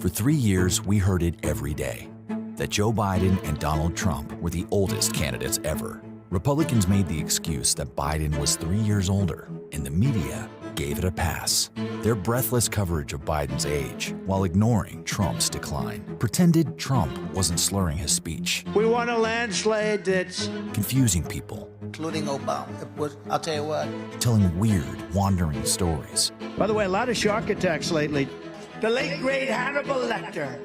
For 3 years, we heard it every day, that Joe Biden and Donald Trump were the oldest candidates ever. Republicans made the excuse that Biden was 3 years older, and the media gave it a pass. Their breathless coverage of Biden's age, while ignoring Trump's decline, pretended Trump wasn't slurring his speech. We want a landslide that's confusing people, including Obama. I'll tell you what. Telling weird, wandering stories. By the way, a lot of shark attacks lately. The late, great Hannibal Lecter.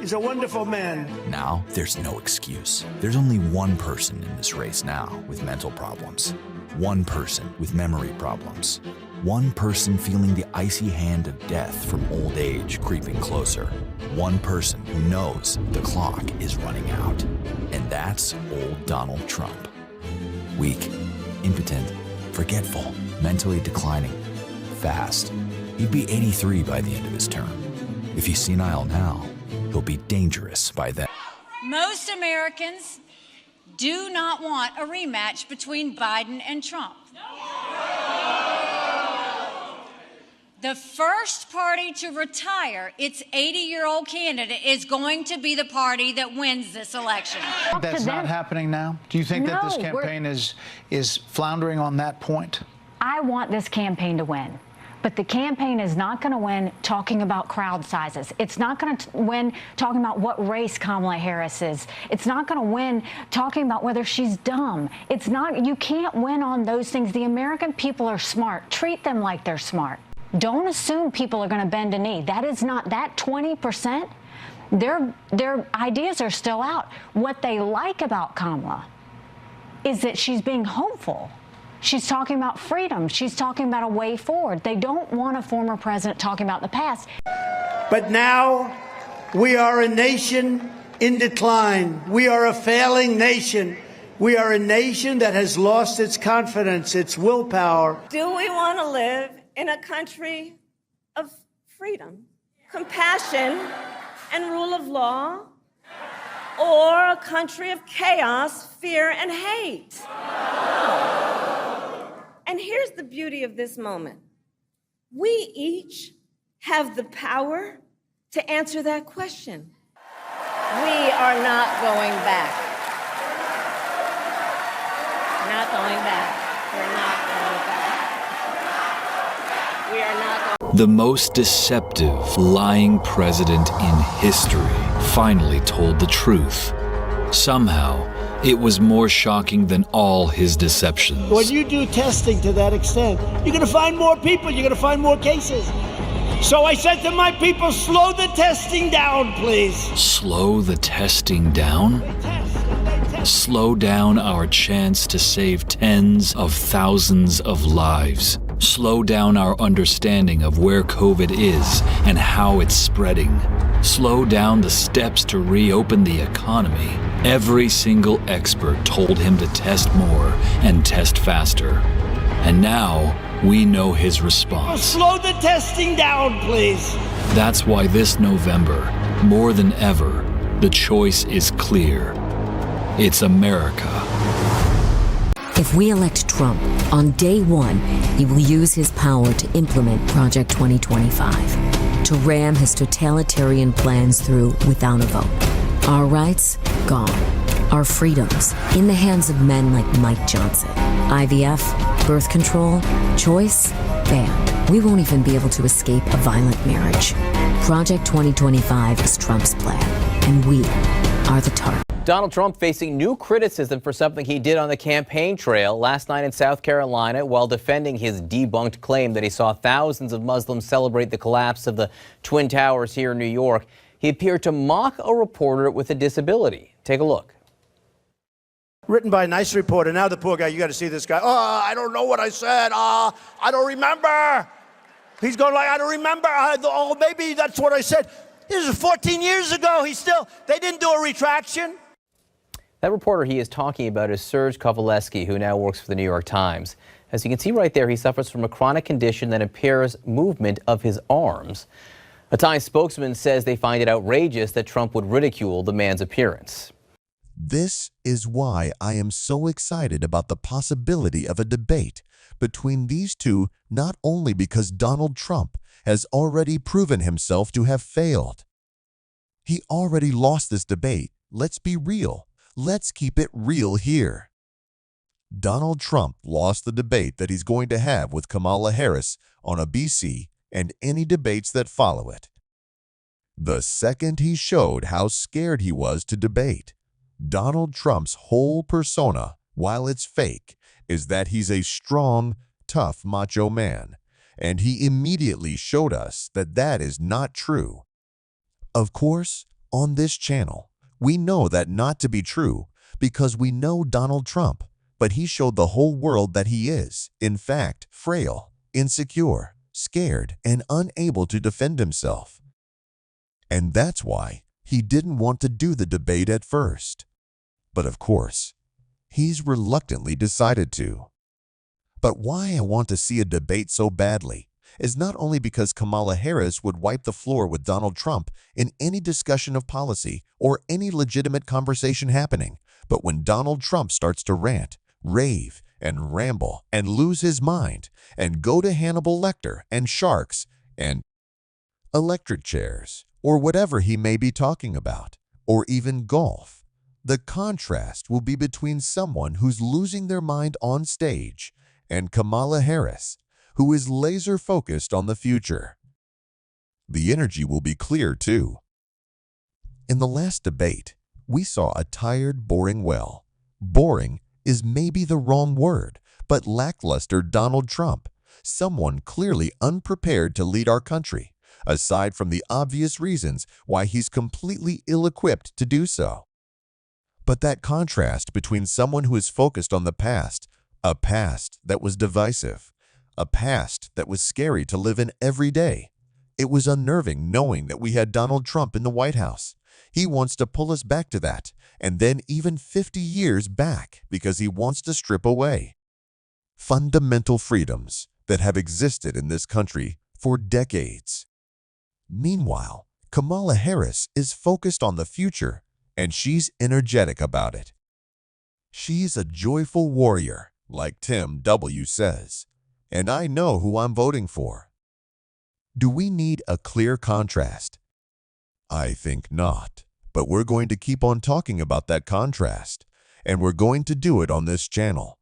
He's a wonderful man. Now, there's no excuse. There's only one person in this race now with mental problems. One person with memory problems. One person feeling the icy hand of death from old age creeping closer. One person who knows the clock is running out. And that's old Donald Trump. Weak, impotent, forgetful, mentally declining, fast. He'd be 83 by the end of his term. If he's senile now, he'll be dangerous by then. Most Americans do not want a rematch between Biden and Trump. The first party to retire its 80-year-old candidate is going to be the party that wins this election. That's not happening now? Do you think that this campaign is floundering on that point? I want this campaign to win. But the campaign is not going to win talking about crowd sizes. It's not going to win talking about what race Kamala Harris is. It's not going to win talking about whether she's dumb. It's not. You can't win on those things. The American people are smart. Treat them like they're smart. Don't assume people are going to bend a knee. That is not that 20%. Their ideas are still out. What they like about Kamala is that she's being hopeful. She's talking about freedom. She's talking about a way forward. They don't want a former president talking about the past. But now we are a nation in decline. We are a failing nation. We are a nation that has lost its confidence, its willpower. Do we want to live in a country of freedom, compassion, and rule of law? Or a country of chaos, fear, and hate? And here's the beauty of this moment. We each have the power to answer that question. We are not going back. Not going back. We're not going back. We are not going. The most deceptive, lying president in history finally told the truth. Somehow, it was more shocking than all his deceptions. When you do testing to that extent, you're going to find more people, you're going to find more cases. So I said to my people, slow the testing down, please. Slow the testing down? Slow down our chance to save tens of thousands of lives. Slow down our understanding of where COVID is and how it's spreading. Slow down the steps to reopen the economy. Every single expert told him to test more and test faster. And now we know his response. Slow the testing down, please. That's why this November, more than ever, the choice is clear. It's America. If we elect Trump, on day one, he will use his power to implement Project 2025, to ram his totalitarian plans through without a vote. Our rights, gone. Our freedoms, in the hands of men like Mike Johnson. IVF, birth control, choice, banned. We won't even be able to escape a violent marriage. Project 2025 is Trump's plan, and we are the target. Donald Trump facing new criticism for something he did on the campaign trail last night in South Carolina while defending his debunked claim that he saw thousands of Muslims celebrate the collapse of the Twin Towers here in New York. He appeared to mock a reporter with a disability. Take a look. Written by a nice reporter. Now the poor guy, you got to see this guy. Oh, I don't know what I said. I don't remember. He's going like, I don't remember. Oh, maybe that's what I said. This was 14 years ago. They didn't do a retraction. That reporter he is talking about is Serge Kovaleski, who now works for the New York Times. As you can see right there, he suffers from a chronic condition that impairs movement of his arms. A Times spokesman says they find it outrageous that Trump would ridicule the man's appearance. This is why I am so excited about the possibility of a debate between these two, not only because Donald Trump has already proven himself to have failed, He already lost this debate. Let's be real. Let's keep it real here. Donald Trump lost the debate that he's going to have with Kamala Harris on a BC and any debates that follow it. The second he showed how scared he was to debate, Donald Trump's whole persona, while it's fake, is that he's a strong, tough macho man, and he immediately showed us that that is not true. Of course, on this channel, we know that not to be true because we know Donald Trump, but he showed the whole world that he is, in fact, frail, insecure, scared, and unable to defend himself. And that's why he didn't want to do the debate at first. But of course, he's reluctantly decided to. But why I want to see a debate so badly is not only because Kamala Harris would wipe the floor with Donald Trump in any discussion of policy or any legitimate conversation happening, but when Donald Trump starts to rant, rave, and ramble, and lose his mind, and go to Hannibal Lecter and sharks and electric chairs, or whatever he may be talking about, or even golf, the contrast will be between someone who's losing their mind on stage and Kamala Harris, who is laser-focused on the future. The energy will be clear, too. In the last debate, we saw a tired, boring, well, boring is maybe the wrong word, but lackluster Donald Trump, someone clearly unprepared to lead our country, aside from the obvious reasons why he's completely ill-equipped to do so. But that contrast between someone who is focused on the past, a past that was divisive, a past that was scary to live in every day, it was unnerving knowing that we had Donald Trump in the White House. He wants to pull us back to that, and then even 50 years back because he wants to strip away fundamental freedoms that have existed in this country for decades. Meanwhile, Kamala Harris is focused on the future, and she's energetic about it. She's a joyful warrior, like Tim W. says, and I know who I'm voting for. Do we need a clear contrast? I think not, but we're going to keep on talking about that contrast, and we're going to do it on this channel.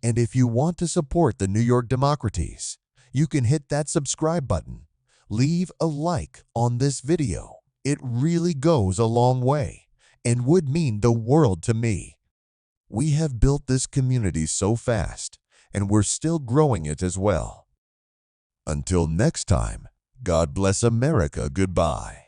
And if you want to support the New York Democracies, you can hit that subscribe button. Leave a like on this video. It really goes a long way and would mean the world to me. We have built this community so fast, and we're still growing it as well. Until next time, God bless America. Goodbye.